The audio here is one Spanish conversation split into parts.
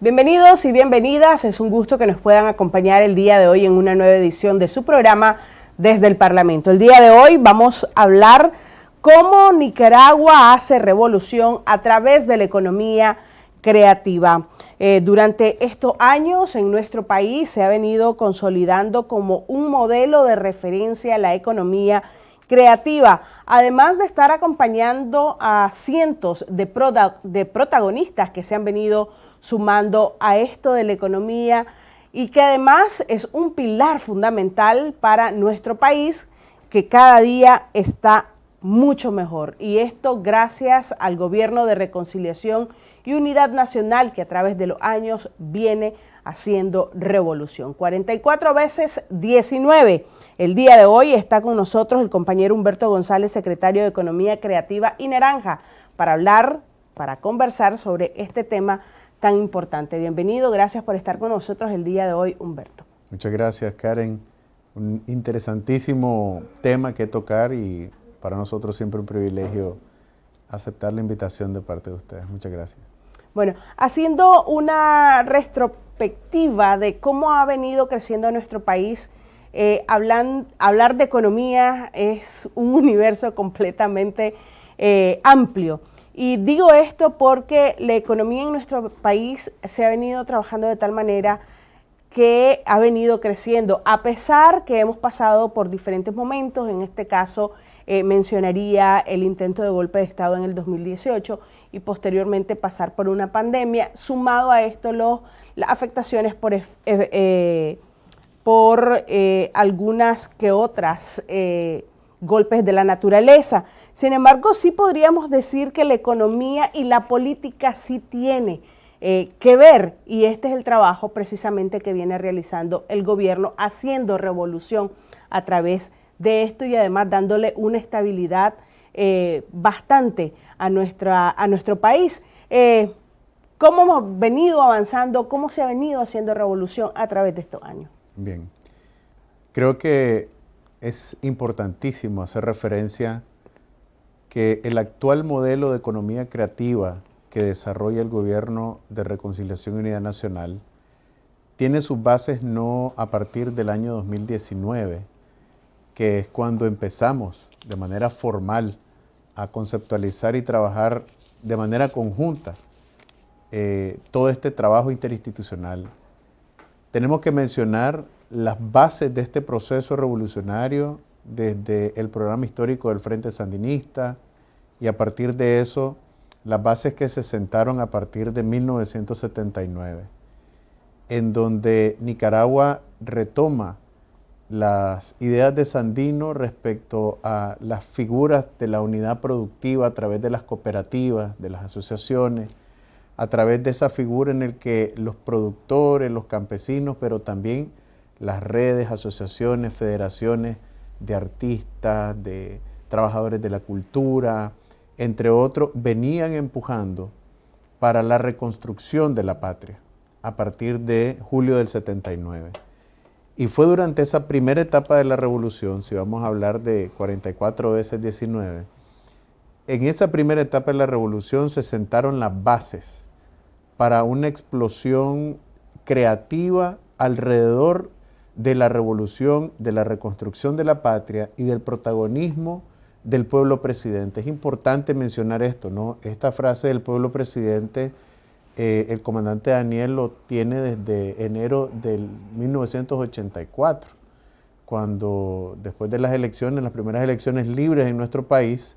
Bienvenidos y bienvenidas, es un gusto que nos puedan acompañar el día de hoy en una nueva edición de su programa Desde el Parlamento. El día de hoy vamos a hablar cómo Nicaragua hace revolución a través de la economía creativa. Durante estos años en nuestro país se ha venido consolidando como un modelo de referencia a la economía creativa, además de estar acompañando a cientos de protagonistas que se han venido sumando a esto de la economía y que además es un pilar fundamental para nuestro país que cada día está mucho mejor. Y esto gracias al Gobierno de Reconciliación y Unidad Nacional que a través de los años viene haciendo revolución. 44 veces 19. El día de hoy está con nosotros el compañero Humberto González, secretario de Economía Creativa y Naranja, para conversar sobre este tema tan importante. Bienvenido, gracias por estar con nosotros el día de hoy, Humberto. Muchas gracias, Karen. Un interesantísimo tema que tocar y para nosotros siempre un privilegio aceptar la invitación de parte de ustedes. Muchas gracias. Bueno, haciendo una retrospectiva de cómo ha venido creciendo nuestro país, hablar de economía es un universo completamente amplio. Y digo esto porque la economía en nuestro país se ha venido trabajando de tal manera que ha venido creciendo, a pesar que hemos pasado por diferentes momentos. En este caso mencionaría el intento de golpe de Estado en el 2018 y posteriormente pasar por una pandemia, sumado a esto las afectaciones por algunas que otras golpes de la naturaleza. Sin embargo, sí podríamos decir que la economía y la política sí tiene que ver, y este es el trabajo precisamente que viene realizando el gobierno, haciendo revolución a través de esto y además dándole una estabilidad bastante a nuestro país. ¿Cómo hemos venido avanzando? ¿Cómo se ha venido haciendo revolución a través de estos años? Bien, creo que es importantísimo hacer referencia que el actual modelo de economía creativa que desarrolla el Gobierno de Reconciliación y Unidad Nacional tiene sus bases no a partir del año 2019, que es cuando empezamos de manera formal a conceptualizar y trabajar de manera conjunta todo este trabajo interinstitucional. Tenemos que mencionar las bases de este proceso revolucionario desde el programa histórico del Frente Sandinista y a partir de eso las bases que se sentaron a partir de 1979, en donde Nicaragua retoma las ideas de Sandino respecto a las figuras de la unidad productiva a través de las cooperativas, de las asociaciones, a través de esa figura en el que los productores, los campesinos, pero también las redes, asociaciones, federaciones de artistas, de trabajadores de la cultura, entre otros, venían empujando para la reconstrucción de la patria a partir de julio del 79. Y fue durante esa primera etapa de la revolución, si vamos a hablar de 44 veces 19, en esa primera etapa de la revolución se sentaron las bases para una explosión creativa alrededor de la revolución, de la reconstrucción de la patria y del protagonismo del pueblo presidente. Es importante mencionar esto, ¿no? Esta frase del pueblo presidente, el comandante Daniel lo tiene desde enero del 1984, cuando después de las elecciones, las primeras elecciones libres en nuestro país,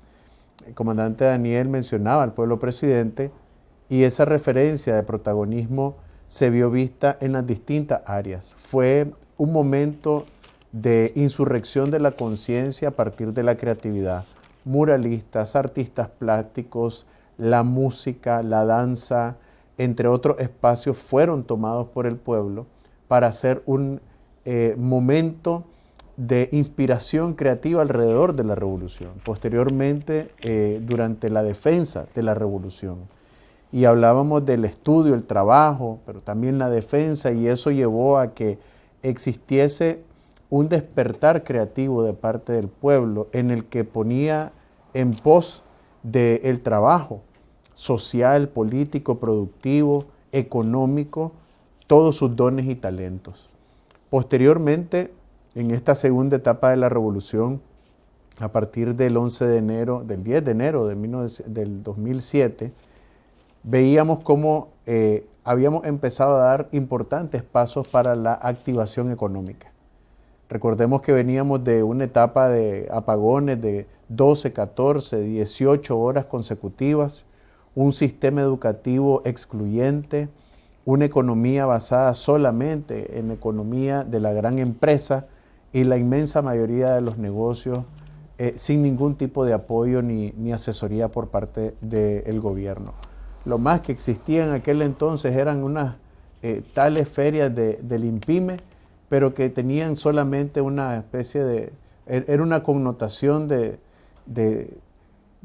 el comandante Daniel mencionaba al pueblo presidente y esa referencia de protagonismo se vio vista en las distintas áreas. Fue un momento de insurrección de la conciencia a partir de la creatividad. Muralistas, artistas plásticos, la música, la danza, entre otros espacios fueron tomados por el pueblo para hacer un momento de inspiración creativa alrededor de la revolución. Posteriormente, durante la defensa de la revolución. Y hablábamos del estudio, el trabajo, pero también la defensa, y eso llevó a que existiese un despertar creativo de parte del pueblo en el que ponía en pos del trabajo social, político, productivo, económico, todos sus dones y talentos. Posteriormente, en esta segunda etapa de la revolución, a partir del 11 de enero, del 10 de enero del 2007, veíamos cómo habíamos empezado a dar importantes pasos para la activación económica. Recordemos que veníamos de una etapa de apagones de 12, 14, 18 horas consecutivas, un sistema educativo excluyente, una economía basada solamente en la economía de la gran empresa y la inmensa mayoría de los negocios sin ningún tipo de apoyo ni asesoría por parte del gobierno. Lo más que existía en aquel entonces eran unas tales ferias del INPYME, pero que tenían solamente una especie era una connotación de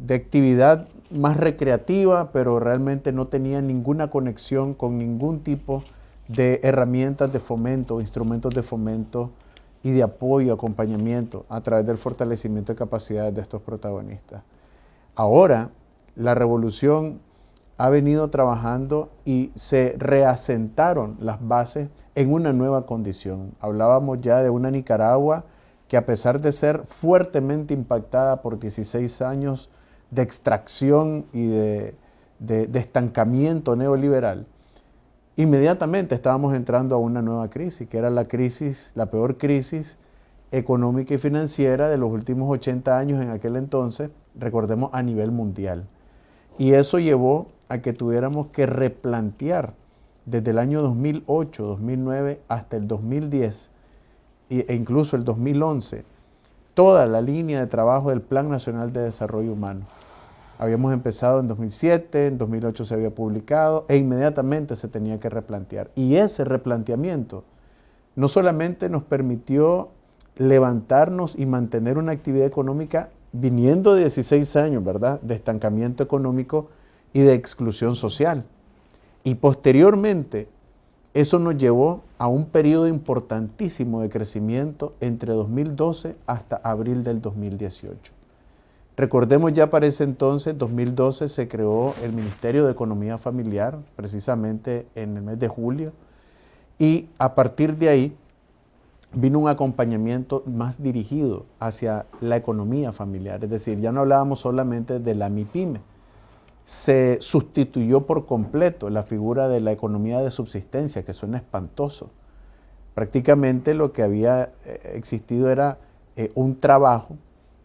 actividad más recreativa, pero realmente no tenía ninguna conexión con ningún tipo de herramientas de fomento, instrumentos de fomento y de apoyo, acompañamiento a través del fortalecimiento de capacidades de estos protagonistas. Ahora, la revolución ha venido trabajando y se reasentaron las bases en una nueva condición. Hablábamos ya de una Nicaragua que, a pesar de ser fuertemente impactada por 16 años de extracción y de estancamiento neoliberal, inmediatamente estábamos entrando a una nueva crisis, que era la peor crisis económica y financiera de los últimos 80 años en aquel entonces, recordemos, a nivel mundial. Y eso llevó a que tuviéramos que replantear desde el año 2008, 2009 hasta el 2010 e incluso el 2011 toda la línea de trabajo del Plan Nacional de Desarrollo Humano. Habíamos empezado en 2007, en 2008 se había publicado e inmediatamente se tenía que replantear. Y ese replanteamiento no solamente nos permitió levantarnos y mantener una actividad económica viniendo de 16 años, ¿verdad?, de estancamiento económico y de exclusión social. Y posteriormente, eso nos llevó a un periodo importantísimo de crecimiento entre 2012 hasta abril del 2018. Recordemos ya para ese entonces, 2012, se creó el Ministerio de Economía Familiar, precisamente en el mes de julio, y a partir de ahí vino un acompañamiento más dirigido hacia la economía familiar, es decir, ya no hablábamos solamente de la MIPYME, se sustituyó por completo la figura de la economía de subsistencia, que suena espantoso. Prácticamente lo que había existido era un trabajo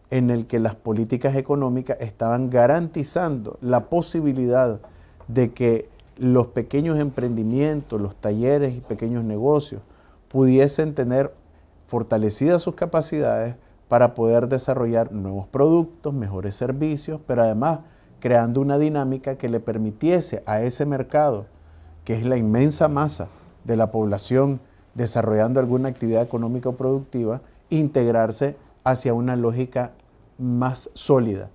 en el que las políticas económicas estaban garantizando la posibilidad de que los pequeños emprendimientos, los talleres y pequeños negocios pudiesen tener fortalecidas sus capacidades para poder desarrollar nuevos productos, mejores servicios, pero además creando una dinámica que le permitiese a ese mercado, que es la inmensa masa de la población desarrollando alguna actividad económica o productiva, integrarse hacia una lógica más sólida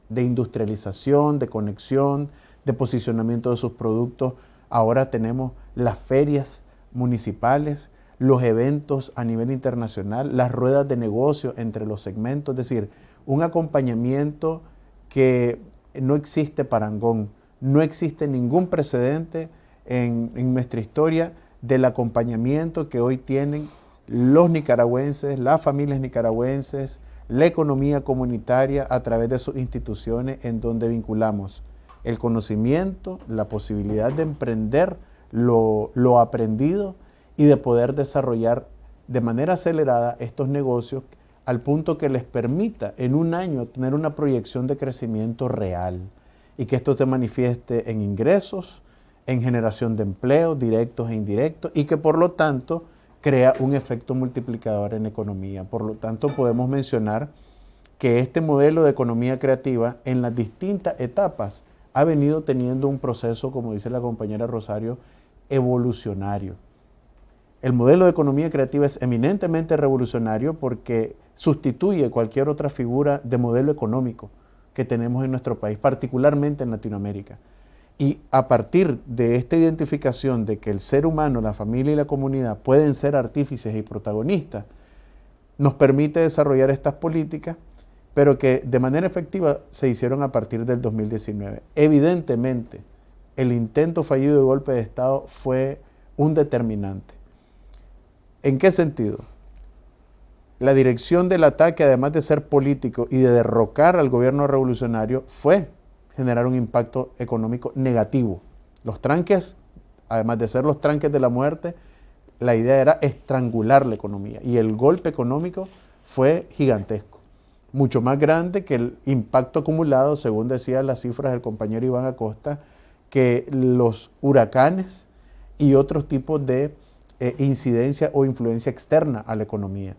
de industrialización, de conexión, de posicionamiento de sus productos. Ahora tenemos las ferias municipales, los eventos a nivel internacional, las ruedas de negocio entre los segmentos, es decir, un acompañamiento que no existe parangón, no existe ningún precedente en nuestra historia del acompañamiento que hoy tienen los nicaragüenses, las familias nicaragüenses, la economía comunitaria a través de sus instituciones, en donde vinculamos el conocimiento, la posibilidad de emprender lo aprendido y de poder desarrollar de manera acelerada estos negocios al punto que les permita en un año tener una proyección de crecimiento real y que esto se manifieste en ingresos, en generación de empleo directos e indirectos y que por lo tanto crea un efecto multiplicador en la economía. Por lo tanto, podemos mencionar que este modelo de economía creativa en las distintas etapas ha venido teniendo un proceso, como dice la compañera Rosario, evolucionario. El modelo de economía creativa es eminentemente revolucionario porque sustituye cualquier otra figura de modelo económico que tenemos en nuestro país, particularmente en Latinoamérica. Y a partir de esta identificación de que el ser humano, la familia y la comunidad pueden ser artífices y protagonistas, nos permite desarrollar estas políticas, pero que de manera efectiva se hicieron a partir del 2019. Evidentemente, el intento fallido de golpe de Estado fue un determinante. ¿En qué sentido? La dirección del ataque, además de ser político y de derrocar al gobierno revolucionario, fue generar un impacto económico negativo. Los tranques, además de ser los tranques de la muerte, la idea era estrangular la economía, y el golpe económico fue gigantesco, mucho más grande que el impacto acumulado, según decían las cifras del compañero Iván Acosta, que los huracanes y otros tipos de incidencia o influencia externa a la economía.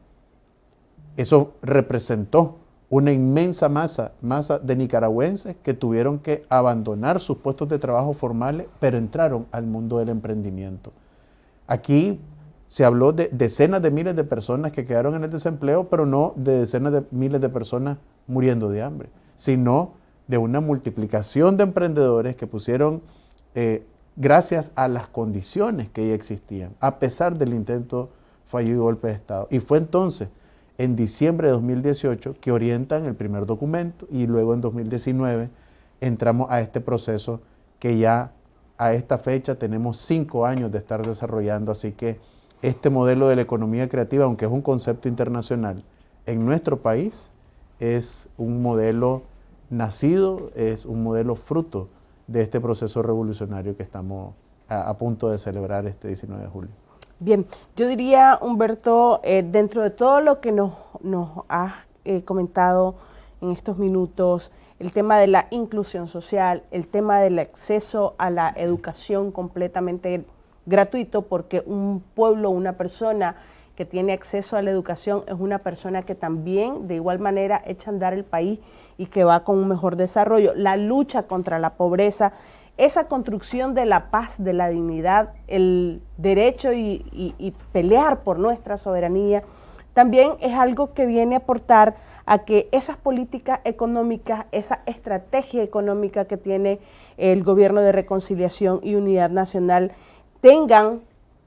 Eso representó una inmensa masa de nicaragüenses que tuvieron que abandonar sus puestos de trabajo formales, pero entraron al mundo del emprendimiento. Aquí se habló de decenas de miles de personas que quedaron en el desempleo, pero no de decenas de miles de personas muriendo de hambre, sino de una multiplicación de emprendedores que pusieron, gracias a las condiciones que ya existían, a pesar del intento fallido y golpe de Estado. Y fue entonces, en diciembre de 2018, que orientan el primer documento, y luego en 2019 entramos a este proceso que ya a esta fecha tenemos 5 años de estar desarrollando. Así que este modelo de la economía creativa, aunque es un concepto internacional, en nuestro país es un modelo nacido, es un modelo fruto de este proceso revolucionario que estamos a punto de celebrar este 19 de julio. Bien, yo diría, Humberto, dentro de todo lo que nos has comentado en estos minutos, el tema de la inclusión social, el tema del acceso a la educación completamente gratuito, porque un pueblo, una persona que tiene acceso a la educación es una persona que también de igual manera echa a andar el país y que va con un mejor desarrollo. La lucha contra la pobreza, esa construcción de la paz, de la dignidad, el derecho y pelear por nuestra soberanía, también es algo que viene a aportar a que esas políticas económicas, esa estrategia económica que tiene el Gobierno de Reconciliación y Unidad Nacional tengan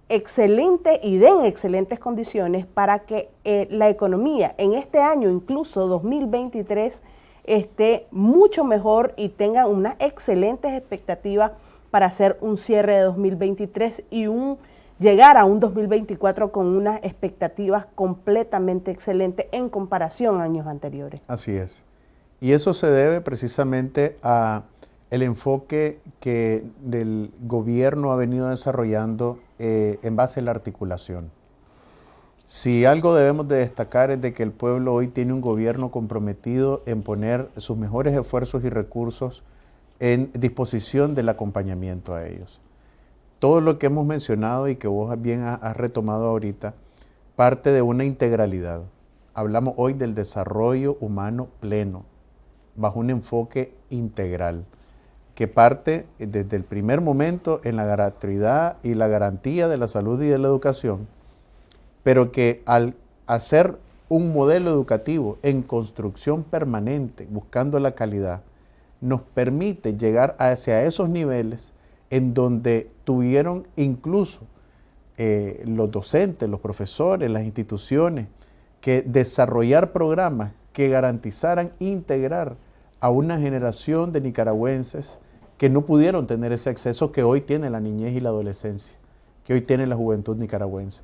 excelentes y den excelentes condiciones para que la economía en este año, incluso 2023, esté mucho mejor y tengan unas excelentes expectativas para hacer un cierre de 2023 y llegar a un 2024 con unas expectativas completamente excelentes en comparación a años anteriores. Así es. Y eso se debe precisamente a el enfoque que el gobierno ha venido desarrollando en base a la articulación. Si algo debemos de destacar es de que el pueblo hoy tiene un gobierno comprometido en poner sus mejores esfuerzos y recursos en disposición del acompañamiento a ellos. Todo lo que hemos mencionado y que vos bien has retomado ahorita, parte de una integralidad. Hablamos hoy del desarrollo humano pleno, bajo un enfoque integral, que parte desde el primer momento en la gratuidad y la garantía de la salud y de la educación, pero que al hacer un modelo educativo en construcción permanente, buscando la calidad, nos permite llegar hacia esos niveles en donde tuvieron incluso los docentes, los profesores, las instituciones, que desarrollar programas que garantizaran integrar a una generación de nicaragüenses que no pudieron tener ese acceso que hoy tiene la niñez y la adolescencia, que hoy tiene la juventud nicaragüense.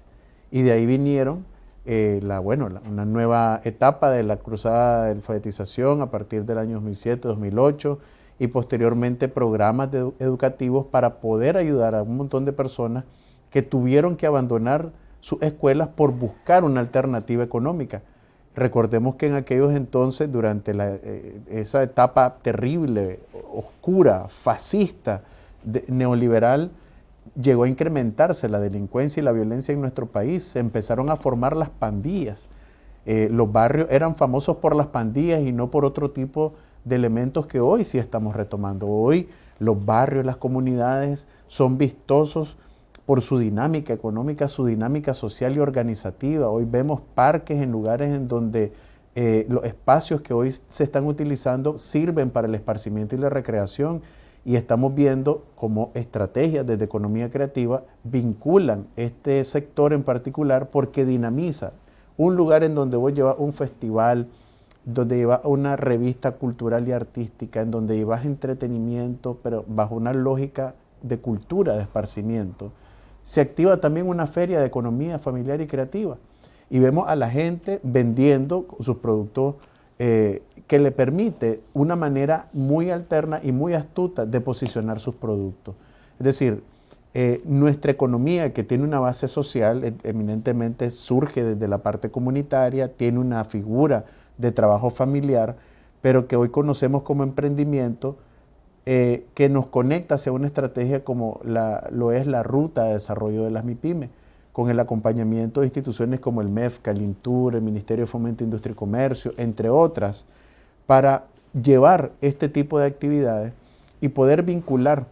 Y de ahí vinieron una nueva etapa de la cruzada de alfabetización a partir del año 2007-2008 y posteriormente programas educativos para poder ayudar a un montón de personas que tuvieron que abandonar sus escuelas por buscar una alternativa económica. Recordemos que en aquellos entonces, durante esa etapa terrible, oscura, fascista, neoliberal, llegó a incrementarse la delincuencia y la violencia en nuestro país. Se empezaron a formar las pandillas. Los barrios eran famosos por las pandillas y no por otro tipo de elementos que hoy sí estamos retomando. Hoy los barrios, las comunidades son vistosos por su dinámica económica, su dinámica social y organizativa. Hoy vemos parques en lugares en donde los espacios que hoy se están utilizando sirven para el esparcimiento y la recreación, y estamos viendo cómo estrategias desde economía creativa vinculan este sector en particular porque dinamiza un lugar en donde vos llevas un festival donde llevas una revista cultural y artística, en donde llevas entretenimiento, pero bajo una lógica de cultura, de esparcimiento, se activa también una feria de economía familiar y creativa. Y vemos a la gente vendiendo sus productos que le permite una manera muy alterna y muy astuta de posicionar sus productos. Es decir, nuestra economía, que tiene una base social, eminentemente surge desde la parte comunitaria, tiene una figura de trabajo familiar, pero que hoy conocemos como emprendimiento, que nos conecta hacia una estrategia como lo es la Ruta de Desarrollo de las MIPYME, con el acompañamiento de instituciones como el MEF, Calintur, el Ministerio de Fomento, Industria y Comercio, entre otras, para llevar este tipo de actividades y poder vincular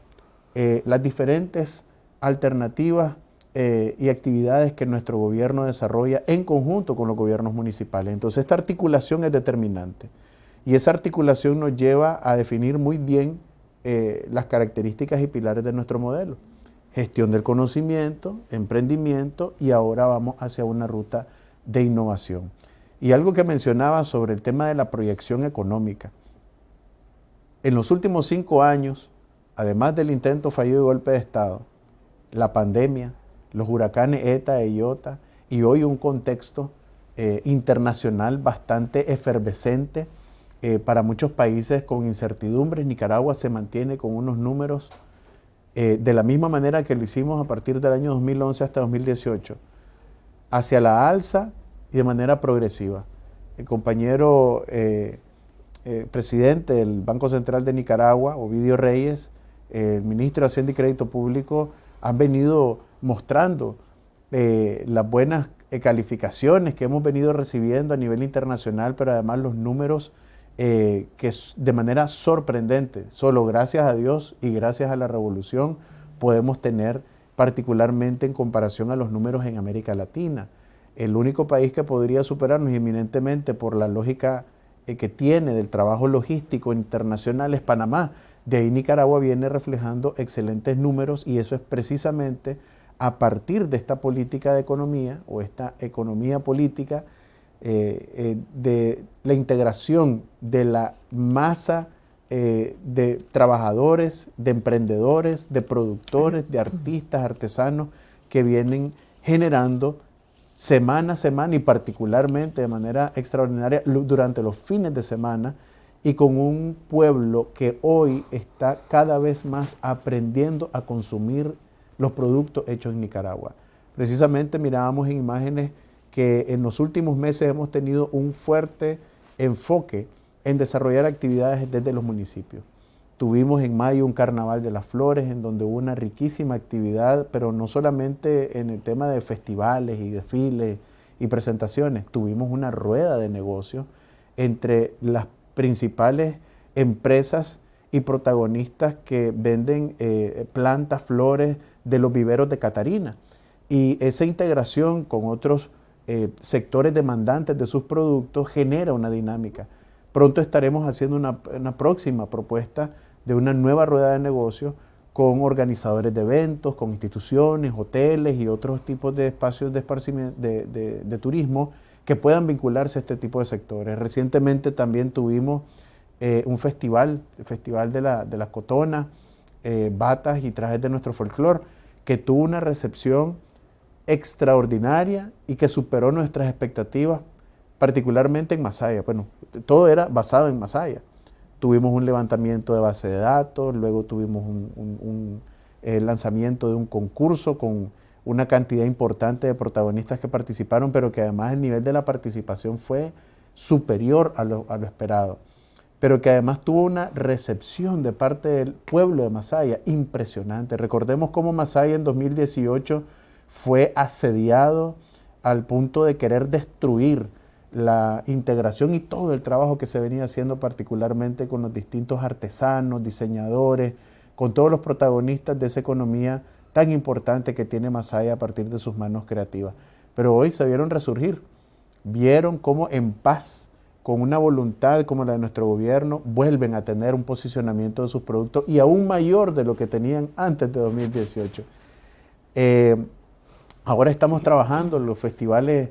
las diferentes alternativas y actividades que nuestro gobierno desarrolla en conjunto con los gobiernos municipales. Entonces, esta articulación es determinante y esa articulación nos lleva a definir muy bien las características y pilares de nuestro modelo. Gestión del conocimiento, emprendimiento y ahora vamos hacia una ruta de innovación. Y algo que mencionaba sobre el tema de la proyección económica. En los últimos 5 años, además del intento fallido de golpe de Estado, la pandemia, los huracanes ETA e IOTA y hoy un contexto internacional bastante efervescente para muchos países con incertidumbres, Nicaragua se mantiene con unos números de la misma manera que lo hicimos a partir del año 2011 hasta 2018, hacia la alza y de manera progresiva. El compañero presidente del Banco Central de Nicaragua, Ovidio Reyes, el ministro de Hacienda y Crédito Público, han venido mostrando las buenas calificaciones que hemos venido recibiendo a nivel internacional, pero además los números que de manera sorprendente, solo gracias a Dios y gracias a la revolución, podemos tener particularmente en comparación a los números en América Latina. El único país que podría superarnos eminentemente por la lógica que tiene del trabajo logístico internacional es Panamá. De ahí Nicaragua viene reflejando excelentes números y eso es precisamente a partir de esta política de economía o esta economía política de la integración de la masa de trabajadores, de emprendedores, de productores, de artistas, artesanos que vienen generando semana a semana y particularmente de manera extraordinaria durante los fines de semana y con un pueblo que hoy está cada vez más aprendiendo a consumir los productos hechos en Nicaragua. Precisamente mirábamos en imágenes que en los últimos meses hemos tenido un fuerte enfoque en desarrollar actividades desde los municipios. Tuvimos en mayo un Carnaval de las Flores en donde hubo una riquísima actividad, pero no solamente en el tema de festivales y desfiles y presentaciones, tuvimos una rueda de negocios entre las principales empresas y protagonistas que venden plantas, flores de los viveros de Catarina. Y esa integración con otros sectores demandantes de sus productos genera una dinámica. Pronto estaremos haciendo una próxima propuesta de una nueva rueda de negocios con organizadores de eventos, con instituciones, hoteles y otros tipos de espacios de esparcimiento, de turismo que puedan vincularse a este tipo de sectores. Recientemente también tuvimos un festival, el Festival de la Cotona, batas y trajes de nuestro folclore, que tuvo una recepción extraordinaria y que superó nuestras expectativas, particularmente en Masaya. Bueno, todo era basado en Masaya. Tuvimos un levantamiento de base de datos, luego tuvimos un lanzamiento de un concurso con una cantidad importante de protagonistas que participaron, pero que además el nivel de la participación fue superior a lo esperado. Pero que además tuvo una recepción de parte del pueblo de Masaya impresionante. Recordemos cómo Masaya en 2018 fue asediado al punto de querer destruir la integración y todo el trabajo que se venía haciendo particularmente con los distintos artesanos, diseñadores, con todos los protagonistas de esa economía tan importante que tiene Masaya a partir de sus manos creativas. Pero hoy se vieron resurgir, vieron cómo en paz, con una voluntad como la de nuestro gobierno, vuelven a tener un posicionamiento de sus productos y aún mayor de lo que tenían antes de 2018. Ahora estamos trabajando en los festivales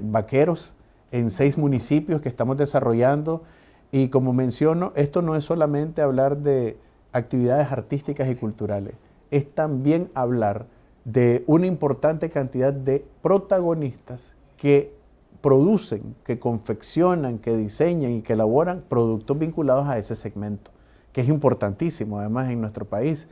vaqueros en 6 municipios que estamos desarrollando. Y como menciono, esto no es solamente hablar de actividades artísticas y culturales, es también hablar de una importante cantidad de protagonistas que producen, que confeccionan, que diseñan y que elaboran productos vinculados a ese segmento, que es importantísimo además en nuestro país.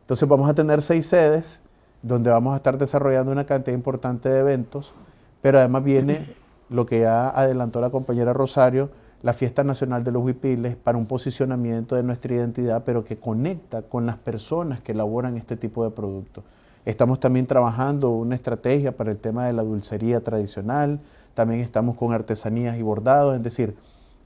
Entonces vamos a tener 6 sedes donde vamos a estar desarrollando una cantidad importante de eventos, pero además viene lo que ya adelantó la compañera Rosario, la Fiesta Nacional de los Huipiles, para un posicionamiento de nuestra identidad, pero que conecta con las personas que elaboran este tipo de productos. Estamos también trabajando una estrategia para el tema de la dulcería tradicional, también estamos con artesanías y bordados, es decir,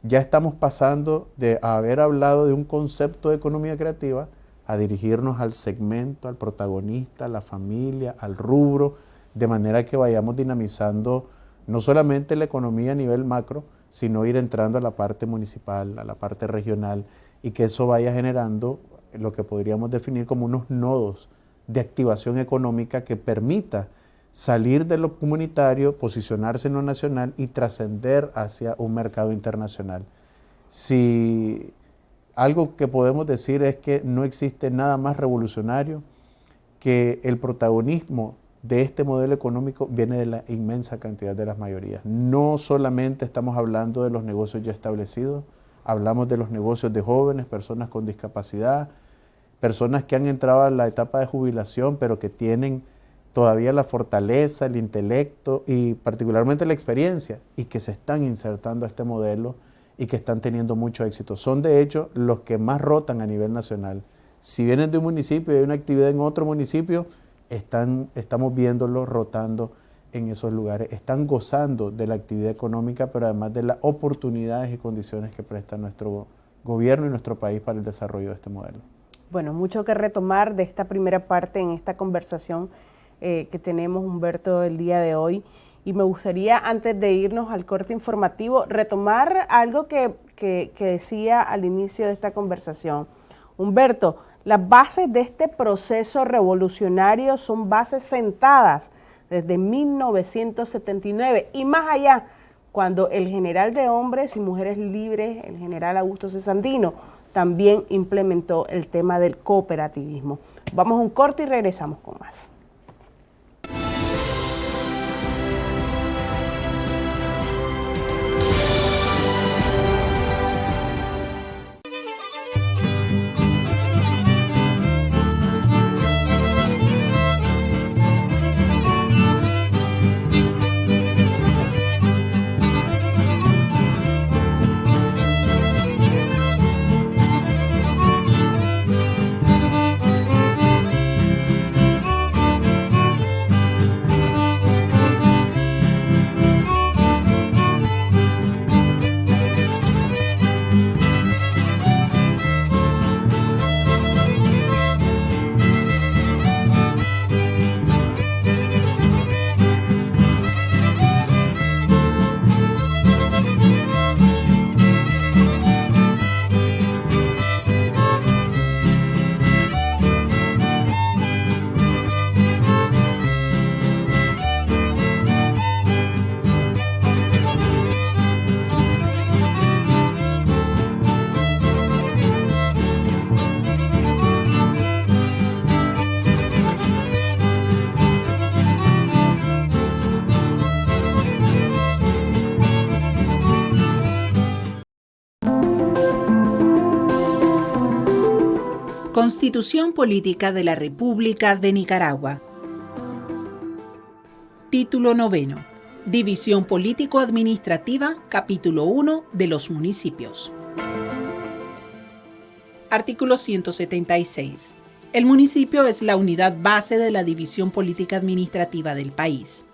ya estamos pasando de haber hablado de un concepto de economía creativa a dirigirnos al segmento, al protagonista, a la familia, al rubro, de manera que vayamos dinamizando no solamente la economía a nivel macro, sino ir entrando a la parte municipal, a la parte regional, y que eso vaya generando lo que podríamos definir como unos nodos de activación económica que permita salir de lo comunitario, posicionarse en lo nacional y trascender hacia un mercado internacional. Si algo que podemos decir es que no existe nada más revolucionario que el protagonismo de este modelo económico viene de la inmensa cantidad de las mayorías. No solamente estamos hablando de los negocios ya establecidos, hablamos de los negocios de jóvenes, personas con discapacidad, personas que han entrado a la etapa de jubilación, pero que tienen todavía la fortaleza, el intelecto y particularmente la experiencia, y que se están insertando a este modelo y que están teniendo mucho éxito. Son de hecho los que más rotan a nivel nacional. Si vienen de un municipio y hay una actividad en otro municipio, estamos viéndolos rotando en esos lugares, están gozando de la actividad económica, pero además de las oportunidades y condiciones que presta nuestro gobierno y nuestro país para el desarrollo de este modelo. Bueno, mucho que retomar de esta primera parte en esta conversación que tenemos, Humberto, el día de hoy. Y me gustaría, antes de irnos al corte informativo, retomar algo que decía al inicio de esta conversación. Humberto, las bases de este proceso revolucionario son bases sentadas desde 1979 y más allá, cuando el general de hombres y mujeres libres, el general Augusto C. Sandino, también implementó el tema del cooperativismo. Vamos a un corte y regresamos con más. Constitución Política de la República de Nicaragua. Título 9. División Político-Administrativa, Capítulo 1 de los municipios. Artículo 176. El municipio es la unidad base de la división política administrativa del país.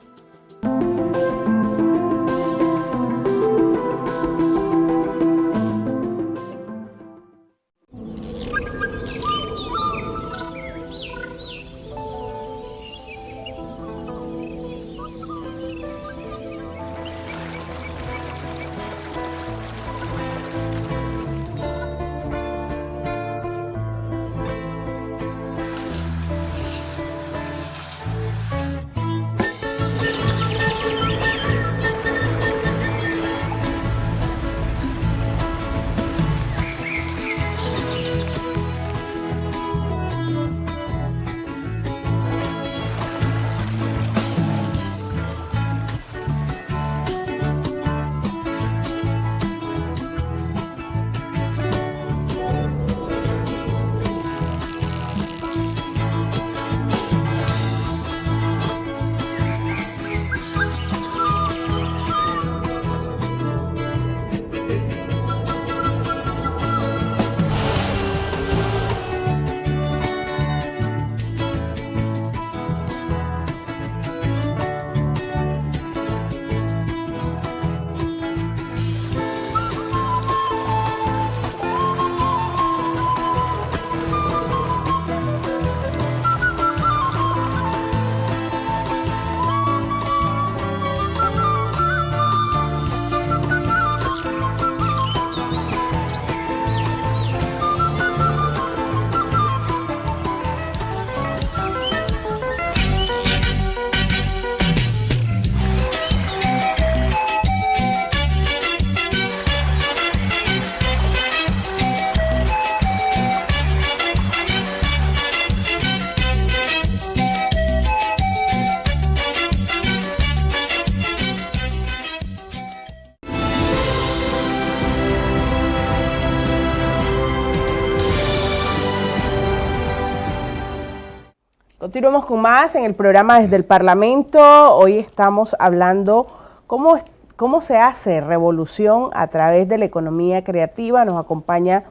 Continuamos con más en el programa Desde el Parlamento. Hoy estamos hablando cómo se hace revolución a través de la economía creativa. Nos acompaña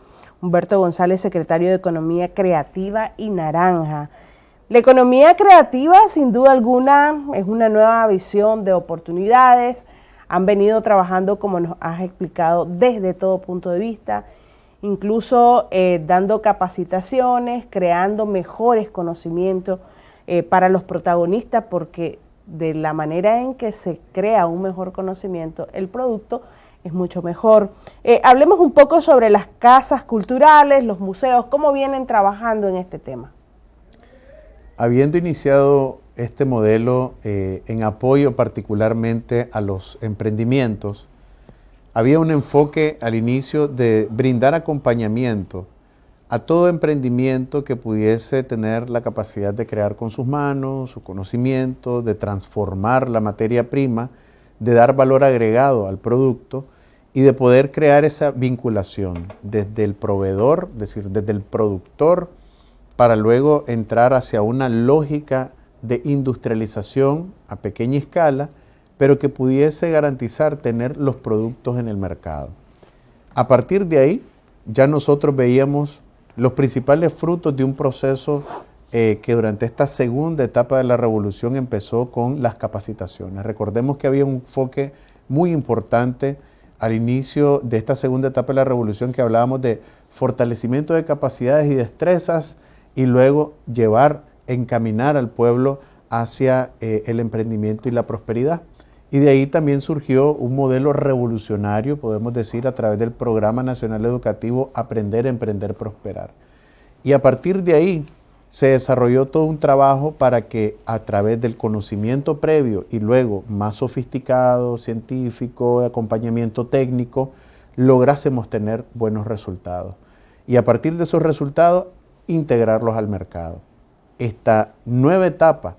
Humberto González, secretario de Economía Creativa y Naranja. La economía creativa, sin duda alguna, es una nueva visión de oportunidades. Han venido trabajando, como nos has explicado, desde todo punto de vista, incluso dando capacitaciones, creando mejores conocimientos para los protagonistas, porque de la manera en que se crea un mejor conocimiento, el producto es mucho mejor. Hablemos un poco sobre las casas culturales, los museos, cómo vienen trabajando en este tema. Habiendo iniciado este modelo en apoyo particularmente a los emprendimientos, había un enfoque al inicio de brindar acompañamiento a todo emprendimiento que pudiese tener la capacidad de crear con sus manos, su conocimiento, de transformar la materia prima, de dar valor agregado al producto y de poder crear esa vinculación desde el proveedor, es decir, desde el productor, para luego entrar hacia una lógica de industrialización a pequeña escala, pero que pudiese garantizar tener los productos en el mercado. A partir de ahí, ya nosotros veíamos los principales frutos de un proceso que durante esta segunda etapa de la revolución empezó con las capacitaciones. Recordemos que había un enfoque muy importante al inicio de esta segunda etapa de la revolución, que hablábamos de fortalecimiento de capacidades y destrezas y luego encaminar al pueblo hacia el emprendimiento y la prosperidad. Y de ahí también surgió un modelo revolucionario, podemos decir, a través del Programa Nacional Educativo Aprender, Emprender, Prosperar. Y a partir de ahí se desarrolló todo un trabajo para que a través del conocimiento previo y luego más sofisticado, científico, de acompañamiento técnico, lográsemos tener buenos resultados. Y a partir de esos resultados, integrarlos al mercado. Esta nueva etapa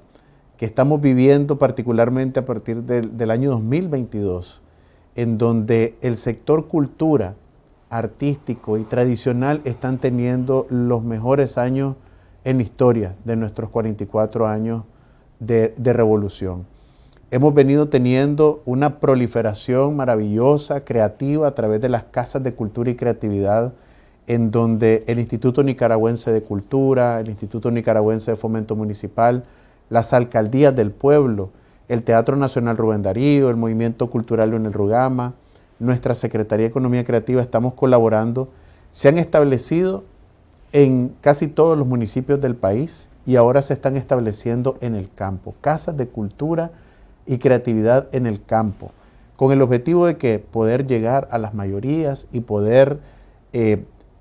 que estamos viviendo particularmente a partir del año 2022, en donde el sector cultura, artístico y tradicional están teniendo los mejores años en historia de nuestros 44 años de revolución. Hemos venido teniendo una proliferación maravillosa, creativa, a través de las casas de cultura y creatividad, en donde el Instituto Nicaragüense de Cultura, el Instituto Nicaragüense de Fomento Municipal, las alcaldías del pueblo, el Teatro Nacional Rubén Darío, el Movimiento Cultural Leonel Rugama, nuestra Secretaría de Economía Creativa, estamos colaborando, se han establecido en casi todos los municipios del país y ahora se están estableciendo en el campo, casas de cultura y creatividad en el campo, con el objetivo de que poder llegar a las mayorías y poder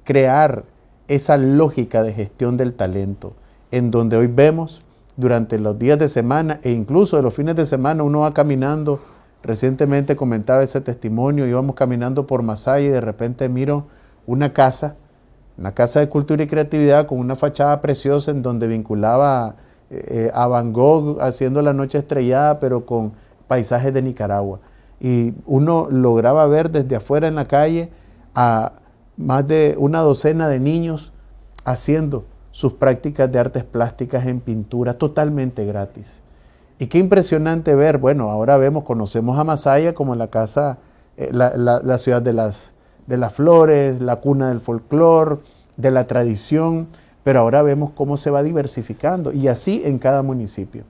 crear esa lógica de gestión del talento, en donde hoy vemos durante los días de semana e incluso de los fines de semana uno va caminando. Recientemente comentaba ese testimonio, íbamos caminando por Masaya y de repente miro una casa de cultura y creatividad con una fachada preciosa en donde vinculaba a Van Gogh haciendo La Noche Estrellada, pero con paisajes de Nicaragua. Y uno lograba ver desde afuera en la calle a más de una docena de niños haciendo sus prácticas de artes plásticas en pintura totalmente gratis. Y qué impresionante ver, bueno, ahora conocemos a Masaya como la casa, la ciudad de las flores, la cuna del folclore, de la tradición, pero ahora vemos cómo se va diversificando y así en cada municipio.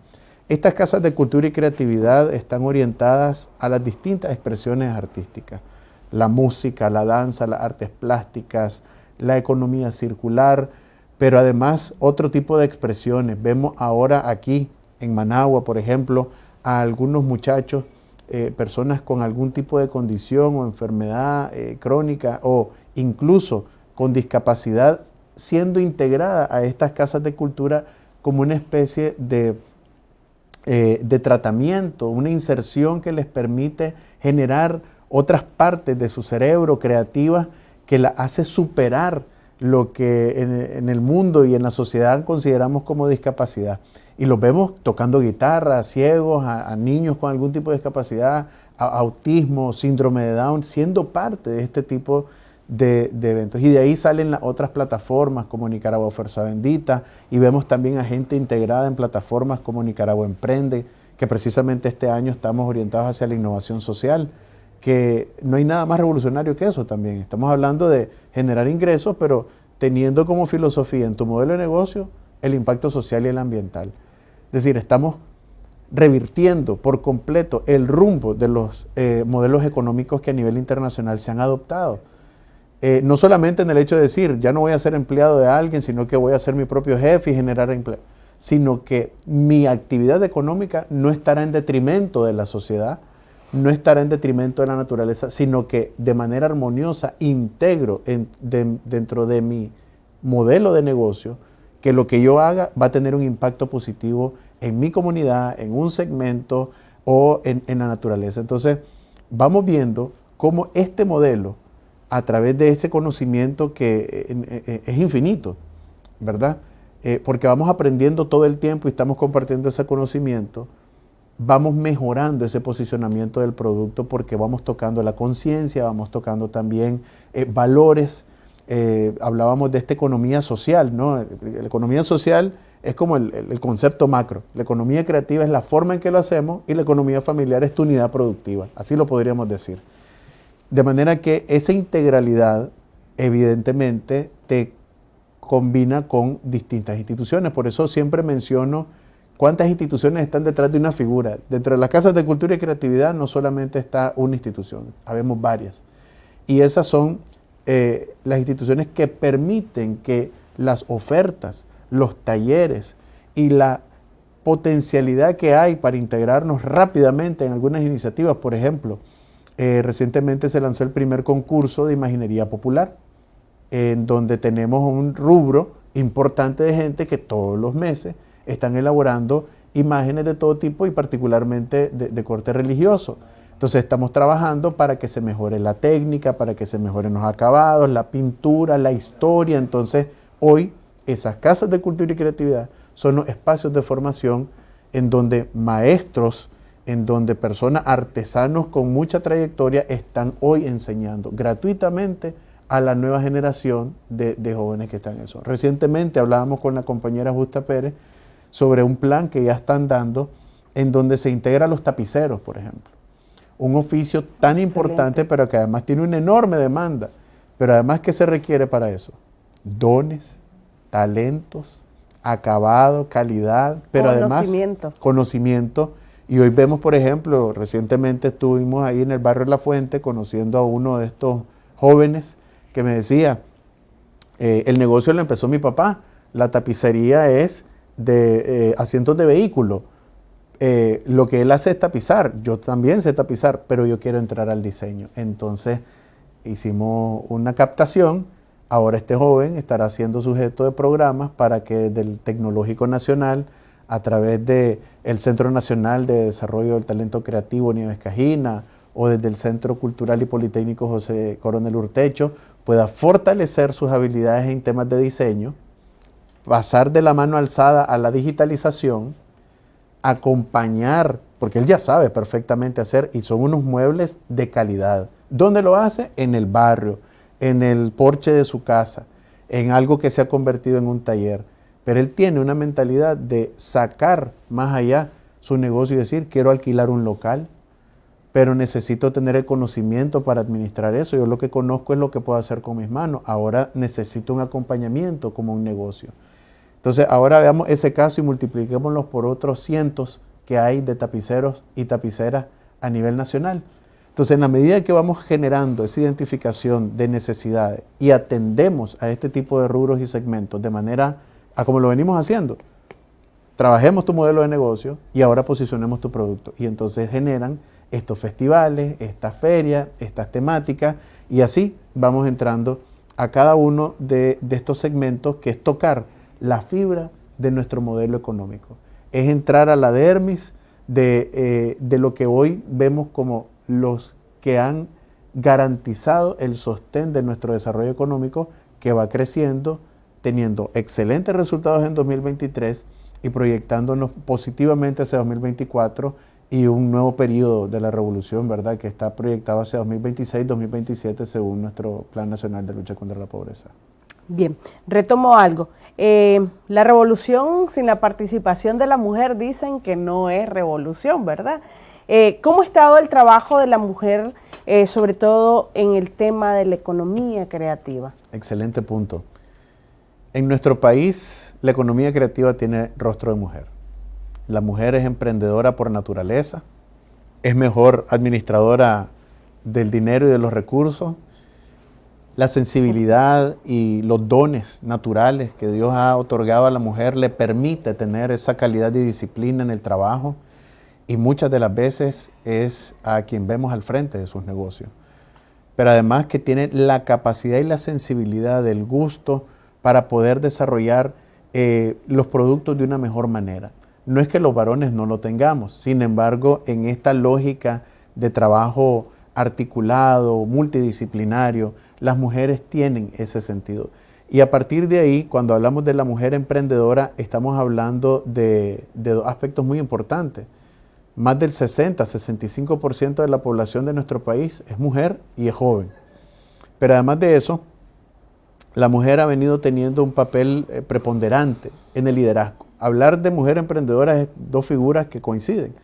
Estas casas de cultura y creatividad están orientadas a las distintas expresiones artísticas, la música, la danza, las artes plásticas, la economía circular, pero además otro tipo de expresiones. Vemos ahora aquí en Managua, por ejemplo, a algunos muchachos, personas con algún tipo de condición o enfermedad crónica o incluso con discapacidad, siendo integrada a estas casas de cultura como una especie de tratamiento, una inserción que les permite generar otras partes de su cerebro creativas que la hace superar lo que en el mundo y en la sociedad consideramos como discapacidad. Y los vemos tocando guitarra, ciegos, a niños con algún tipo de discapacidad, autismo, síndrome de Down, siendo parte de este tipo de eventos. Y de ahí salen las otras plataformas como Nicaragua Fuerza Bendita, y vemos también a gente integrada en plataformas como Nicaragua Emprende, que precisamente este año estamos orientados hacia la innovación social, que no hay nada más revolucionario que eso también. Estamos hablando de generar ingresos, pero teniendo como filosofía en tu modelo de negocio el impacto social y el ambiental. Es decir, estamos revirtiendo por completo el rumbo de los modelos económicos que a nivel internacional se han adoptado. No solamente en el hecho de decir, ya no voy a ser empleado de alguien, sino que voy a ser mi propio jefe y generar empleo, sino que mi actividad económica no estará en detrimento de la sociedad, no estará en detrimento de la naturaleza, sino que de manera armoniosa integro dentro de mi modelo de negocio que lo que yo haga va a tener un impacto positivo en mi comunidad, en un segmento o en la naturaleza. Entonces, vamos viendo cómo este modelo, a través de ese conocimiento que es infinito, ¿verdad? Porque vamos aprendiendo todo el tiempo y estamos compartiendo ese conocimiento, vamos mejorando ese posicionamiento del producto porque vamos tocando la conciencia, vamos tocando también valores. Hablábamos de esta economía social, ¿no? La economía social es como el concepto macro. La economía creativa es la forma en que lo hacemos y la economía familiar es tu unidad productiva. Así lo podríamos decir. De manera que esa integralidad evidentemente te combina con distintas instituciones. Por eso siempre menciono cuántas instituciones están detrás de una figura. Dentro de las casas de cultura y creatividad no solamente está una institución, habemos varias. Y esas son las instituciones que permiten que las ofertas, los talleres y la potencialidad que hay para integrarnos rápidamente en algunas iniciativas. Por ejemplo, recientemente se lanzó el primer concurso de imaginería popular, en donde tenemos un rubro importante de gente que todos los meses están elaborando imágenes de todo tipo y particularmente de corte religioso. Entonces estamos trabajando para que se mejore la técnica, para que se mejoren los acabados, la pintura, la historia. Entonces hoy esas casas de cultura y creatividad son los espacios de formación en donde maestros, en donde personas, artesanos con mucha trayectoria están hoy enseñando gratuitamente a la nueva generación de jóvenes que están en eso. Recientemente hablábamos con la compañera Justa Pérez sobre un plan que ya están dando en donde se integra a los tapiceros, por ejemplo. Un oficio tan importante, pero que además tiene una enorme demanda. Pero además, ¿qué se requiere para eso? Dones, talentos, acabado, calidad, pero además conocimiento. Y hoy vemos, por ejemplo, recientemente estuvimos ahí en el barrio La Fuente conociendo a uno de estos jóvenes que me decía, el negocio lo empezó mi papá, la tapicería es de asientos de vehículo. Lo que él hace es tapizar, yo también sé tapizar, pero yo quiero entrar al diseño. Entonces hicimos una captación, ahora este joven estará siendo sujeto de programas para que desde el Tecnológico Nacional, a través del Centro Nacional de Desarrollo del Talento Creativo Nieves Cajina o desde el Centro Cultural y Politécnico José Coronel Urtecho, pueda fortalecer sus habilidades en temas de diseño, pasar de la mano alzada a la digitalización, acompañar, porque él ya sabe perfectamente hacer y son unos muebles de calidad. ¿Dónde lo hace? En el barrio, en el porche de su casa, en algo que se ha convertido en un taller. Pero él tiene una mentalidad de sacar más allá su negocio y decir, quiero alquilar un local, pero necesito tener el conocimiento para administrar eso. Yo lo que conozco es lo que puedo hacer con mis manos. Ahora necesito un acompañamiento como un negocio. Entonces, ahora veamos ese caso y multipliquémoslo por otros cientos que hay de tapiceros y tapiceras a nivel nacional. Entonces, en la medida que vamos generando esa identificación de necesidades y atendemos a este tipo de rubros y segmentos de manera a como lo venimos haciendo, trabajemos tu modelo de negocio y ahora posicionemos tu producto. Y entonces generan estos festivales, estas ferias, estas temáticas, y así vamos entrando a cada uno de estos segmentos, que es tocar la fibra de nuestro modelo económico. Es entrar a la dermis de lo que hoy vemos como los que han garantizado el sostén de nuestro desarrollo económico, que va creciendo, teniendo excelentes resultados en 2023 y proyectándonos positivamente hacia 2024 y un nuevo periodo de la revolución, ¿verdad?, que está proyectado hacia 2026-2027 según nuestro Plan Nacional de Lucha contra la Pobreza. Bien, retomo algo. La revolución sin la participación de la mujer dicen que no es revolución, ¿verdad? ¿Cómo ha estado el trabajo de la mujer, sobre todo en el tema de la economía creativa? Excelente punto. En nuestro país, la economía creativa tiene rostro de mujer. La mujer es emprendedora por naturaleza, es mejor administradora del dinero y de los recursos. La sensibilidad y los dones naturales que Dios ha otorgado a la mujer le permite tener esa calidad de disciplina en el trabajo y muchas de las veces es a quien vemos al frente de sus negocios. Pero además que tiene la capacidad y la sensibilidad del gusto para poder desarrollar los productos de una mejor manera. No es que los varones no lo tengamos, sin embargo, en esta lógica de trabajo articulado, multidisciplinario, las mujeres tienen ese sentido. Y a partir de ahí, cuando hablamos de la mujer emprendedora, estamos hablando de dos aspectos muy importantes. Más del 60-65% de la población de nuestro país es mujer y es joven. Pero además de eso, la mujer ha venido teniendo un papel preponderante en el liderazgo. Hablar de mujer emprendedora es dos figuras que coinciden.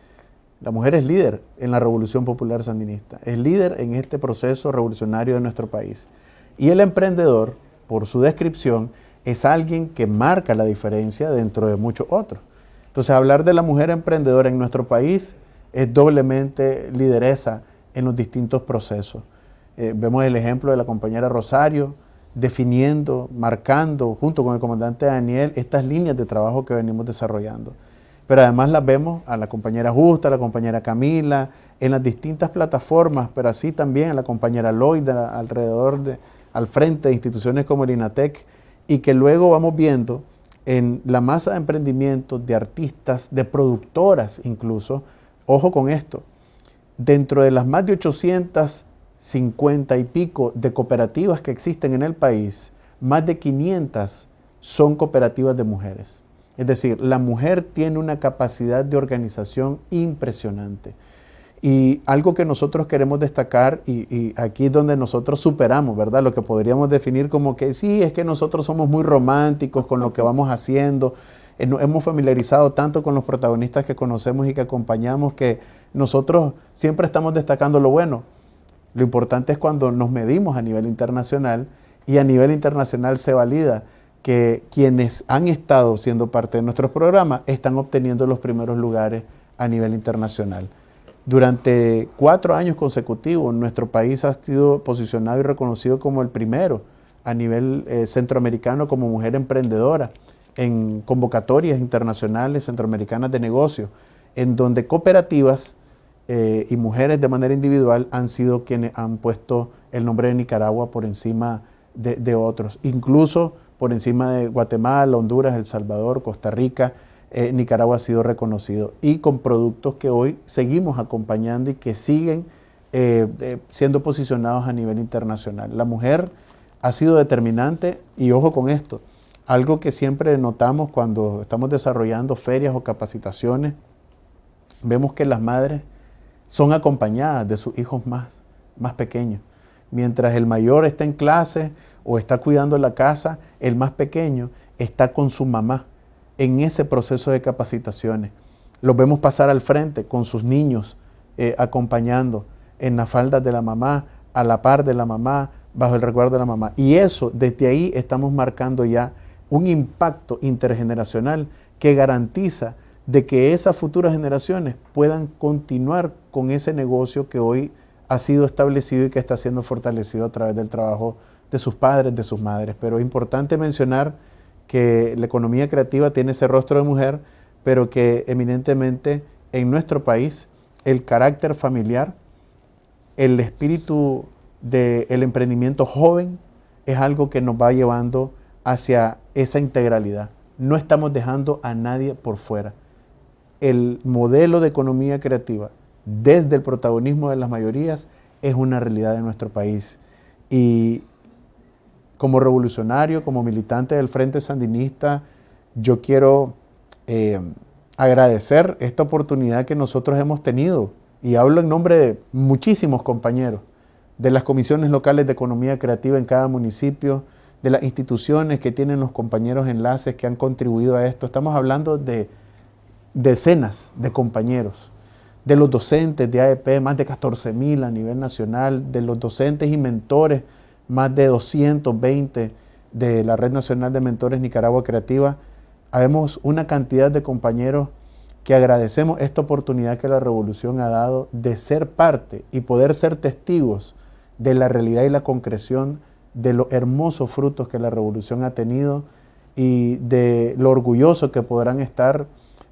La mujer es líder en la Revolución Popular Sandinista, es líder en este proceso revolucionario de nuestro país. Y el emprendedor, por su descripción, es alguien que marca la diferencia dentro de muchos otros. Entonces, hablar de la mujer emprendedora en nuestro país es doblemente lideresa en los distintos procesos. Vemos el ejemplo de la compañera Rosario, definiendo, marcando, junto con el comandante Daniel, estas líneas de trabajo que venimos desarrollando. Pero además las vemos a la compañera Justa, a la compañera Camila, en las distintas plataformas, pero así también a la compañera Loida, al frente de instituciones como el INATEC, y que luego vamos viendo en la masa de emprendimientos, de artistas, de productoras incluso. Ojo con esto, dentro de las más de 850 y pico de cooperativas que existen en el país, más de 500 son cooperativas de mujeres. Es decir, la mujer tiene una capacidad de organización impresionante. Y algo que nosotros queremos destacar, y aquí es donde nosotros superamos, ¿verdad? Lo que podríamos definir como que sí, es que nosotros somos muy románticos con lo que vamos haciendo. Nos hemos familiarizado tanto con los protagonistas que conocemos y que acompañamos que nosotros siempre estamos destacando lo bueno. Lo importante es cuando nos medimos a nivel internacional y a nivel internacional se valida que quienes han estado siendo parte de nuestros programas están obteniendo los primeros lugares a nivel internacional. Durante 4 años consecutivos, nuestro país ha sido posicionado y reconocido como el primero a nivel centroamericano como mujer emprendedora en convocatorias internacionales centroamericanas de negocios, en donde cooperativas y mujeres de manera individual han sido quienes han puesto el nombre de Nicaragua por encima de otros, incluso por encima de Guatemala, Honduras, El Salvador, Costa Rica. Nicaragua ha sido reconocido y con productos que hoy seguimos acompañando y que siguen siendo posicionados a nivel internacional. La mujer ha sido determinante y ojo con esto, algo que siempre notamos cuando estamos desarrollando ferias o capacitaciones, vemos que las madres son acompañadas de sus hijos más pequeños. Mientras el mayor está en clase o está cuidando la casa, el más pequeño está con su mamá en ese proceso de capacitaciones. Los vemos pasar al frente con sus niños, acompañando en las faldas de la mamá, a la par de la mamá, bajo el recuerdo de la mamá. Y eso, desde ahí estamos marcando ya un impacto intergeneracional que garantiza de que esas futuras generaciones puedan continuar con ese negocio que hoy ha sido establecido y que está siendo fortalecido a través del trabajo de sus padres, de sus madres. Pero es importante mencionar que la economía creativa tiene ese rostro de mujer, pero que eminentemente en nuestro país el carácter familiar, el espíritu del emprendimiento joven es algo que nos va llevando hacia esa integralidad. No estamos dejando a nadie por fuera. El modelo de economía creativa desde el protagonismo de las mayorías es una realidad de nuestro país. Y como revolucionario, como militante del Frente Sandinista, yo quiero agradecer esta oportunidad que nosotros hemos tenido, y hablo en nombre de muchísimos compañeros, de las comisiones locales de economía creativa en cada municipio, de las instituciones que tienen los compañeros enlaces que han contribuido a esto. Estamos hablando de decenas de compañeros, de los docentes de AEP, más de 14,000 a nivel nacional, de los docentes y mentores, más de 220 de la Red Nacional de Mentores Nicaragua Creativa. Habemos una cantidad de compañeros que agradecemos esta oportunidad que la revolución ha dado de ser parte y poder ser testigos de la realidad y la concreción de los hermosos frutos que la revolución ha tenido y de lo orgulloso que podrán estar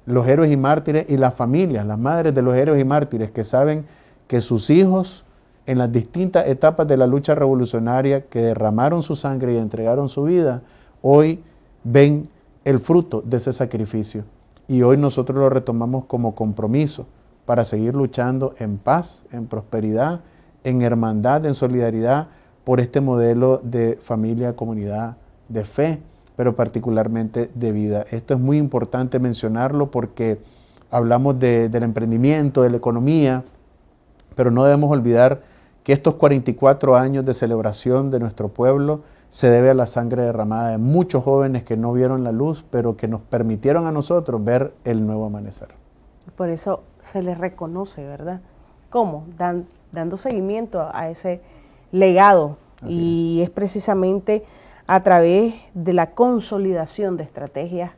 los héroes y mártires y las familias, las madres de los héroes y mártires, que saben que sus hijos en las distintas etapas de la lucha revolucionaria, que derramaron su sangre y entregaron su vida, hoy ven el fruto de ese sacrificio. Y hoy nosotros lo retomamos como compromiso para seguir luchando en paz, en prosperidad, en hermandad, en solidaridad por este modelo de familia, comunidad, de fe, pero particularmente de vida. Esto es muy importante mencionarlo porque hablamos del emprendimiento, de la economía, pero no debemos olvidar que estos 44 años de celebración de nuestro pueblo se debe a la sangre derramada de muchos jóvenes que no vieron la luz, pero que nos permitieron a nosotros ver el nuevo amanecer. Por eso se les reconoce, ¿verdad? ¿Cómo? Dando seguimiento a ese legado. Y es precisamente a través de la consolidación de estrategias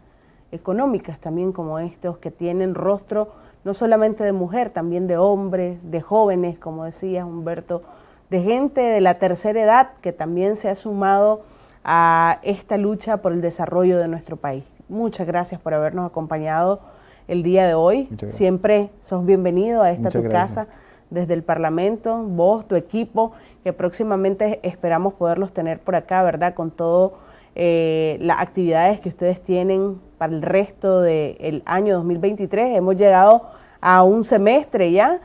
económicas también como estos, que tienen rostro no solamente de mujer, también de hombres, de jóvenes, como decías, Humberto, de gente de la tercera edad que también se ha sumado a esta lucha por el desarrollo de nuestro país. Muchas gracias por habernos acompañado el día de hoy. Siempre sos bienvenido a esta tu casa desde el Parlamento, vos, tu equipo, que próximamente esperamos poderlos tener por acá, ¿verdad? Con todas las actividades que ustedes tienen para el resto del año 2023. Hemos llegado a un semestre ya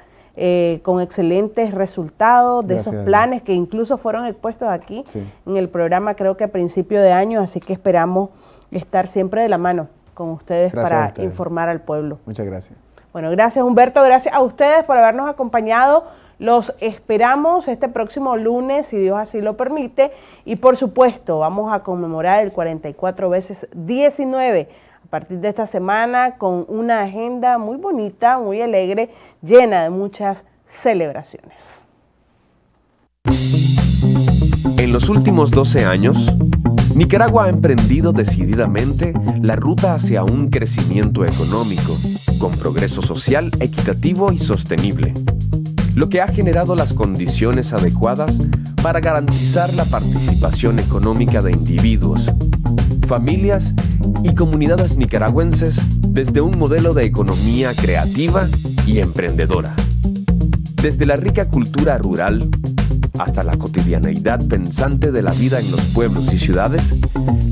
con excelentes resultados de esos planes que incluso fueron expuestos aquí en el programa, creo que a principio de año, así que esperamos estar siempre de la mano con ustedes para informar al pueblo. Muchas gracias. Bueno, gracias Humberto, gracias a ustedes por habernos acompañado. Los esperamos este próximo lunes, si Dios así lo permite, y por supuesto vamos a conmemorar el 44 veces 19 a partir de esta semana con una agenda muy bonita, muy alegre, llena de muchas celebraciones. En los últimos 12 años, Nicaragua ha emprendido decididamente la ruta hacia un crecimiento económico, con progreso social, equitativo y sostenible, lo que ha generado las condiciones adecuadas para garantizar la participación económica de individuos, familias y comunidades nicaragüenses desde un modelo de economía creativa y emprendedora. Desde la rica cultura rural hasta la cotidianeidad pensante de la vida en los pueblos y ciudades,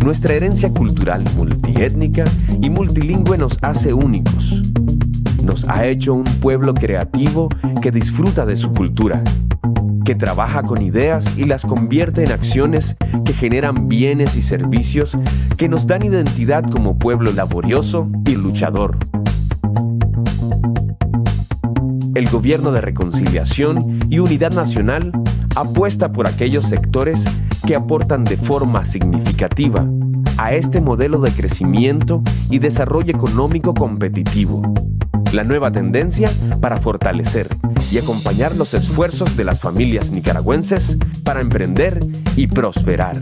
nuestra herencia cultural multiétnica y multilingüe nos hace únicos. Nos ha hecho un pueblo creativo que disfruta de su cultura, que trabaja con ideas y las convierte en acciones que generan bienes y servicios que nos dan identidad como pueblo laborioso y luchador. El Gobierno de Reconciliación y Unidad Nacional apuesta por aquellos sectores que aportan de forma significativa a este modelo de crecimiento y desarrollo económico competitivo. La nueva tendencia para fortalecer y acompañar los esfuerzos de las familias nicaragüenses para emprender y prosperar.